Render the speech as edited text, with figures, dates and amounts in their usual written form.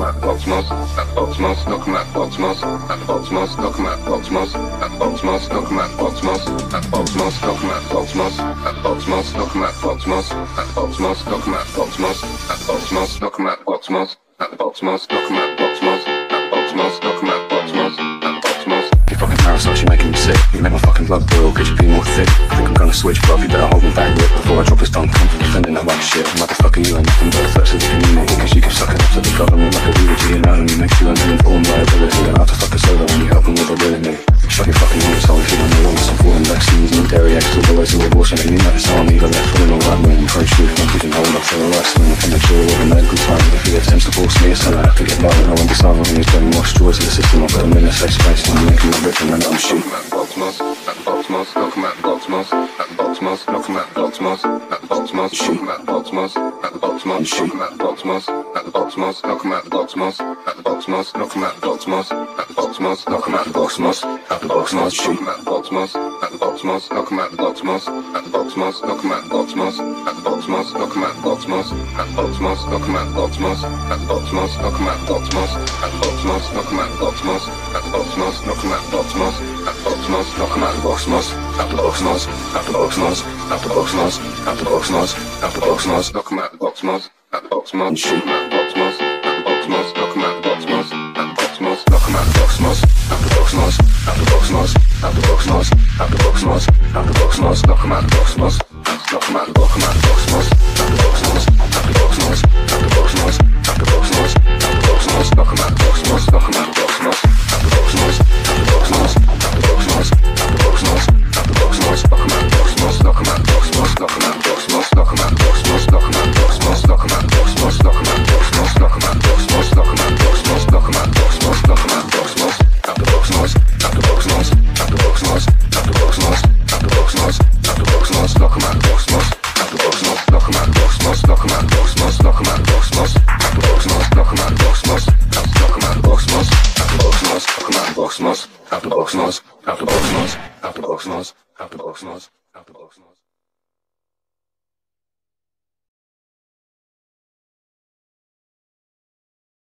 at box moss, at box moss, knock 'em at box moss, at box moss, knock 'em at box moss, at box moss, knock 'em at box moss, at box moss, knock 'em at box moss, at box moss, knock 'em at box moss, at box moss, knock 'em at box moss, at box moss, knock 'em at box moss, at box moss, knock 'em at box moss, at box moss, knock 'em at box moss, at box moss. You fucking parasites, you're making me sick. You make my fucking blood boil, cause you be more thick. Think I'm gonna switch, bruv, you better hold me back, Rick, before I drop this dumb cunt for defending that whack shit. Motherfucker, you ain't nothing but a threat to the community, cause you keep sucking up to the government like a eulogy, and that only makes you an uninformed liability. And how to fuck us over when you help them with a willingly. Shut your fucking asshole if you don't know what's important vaccines, no dairy eggs, all the way to abortion. And you know it's army, but left foot in all right wing. Pro-truth, monkeys and hold up for a right swing. I can make sure all the medical time, if he attempts to force me, it's time I have to get violent. I won't be silent when he's putting more straws in the system. I've got a minute safe space, and I'm making my rip and then I'm shooting. At box moss, at box moss, knock 'em at box moss, at box moss, knock 'em at box moss, at box moss, shoot 'em at box moss, at box moss, shoot 'em at box moss, at box moss, knock 'em at box moss, at box moss, knock 'em at box moss, at box moss, knock 'em at box moss, at box moss, shoot 'em at box moss, at box moss, knock 'em at box moss, at box moss, knock 'em at box moss, at box moss, knock 'em at box moss, at box moss, knock 'em at box moss, at box moss, knock 'em at box moss, at box moss, knock 'em at box moss, at box moss, knock 'em at box moss, at box moss, knock 'em at box moss, at box moss, at box moss, at box moss, at box moss, at box moss, knock 'em at box moss, at box moss, shoot 'em at box moss, at box moss, knock 'em at box moss, at box moss, knock 'em at box moss, at box moss, at box moss, at box moss, at box moss, at box moss, knock 'em at box moss, knock 'em at box moss, at box moss, at box moss, at box moss, at box moss, at box moss, knock 'em at box moss, knock 'em at box moss, at box moss, at box moss, at box moss, at box moss, at box moss, knock 'em at box moss, knock 'em at box moss, knock 'em at box moss, knock 'em at box moss, knock 'em at box moss, knock 'em at box moss, knock 'em at box moss, knock 'em at box moss, knock 'em at box moss, knock 'em at box moss, knock 'em at box moss, at the box moss, at the box moss, at the box moss, at the box moss, at the box moss, at the box moss, knock 'em at box moss, at the box moss, knock 'em at box moss, knock 'em at box moss, knock 'em at box moss, at the box moss, knock 'em at box moss, knock 'em at box moss, at the box moss, knock 'em at box moss, at the box moss, at the box moss, at the box moss, at the box moss, at the box moss, at the box moss.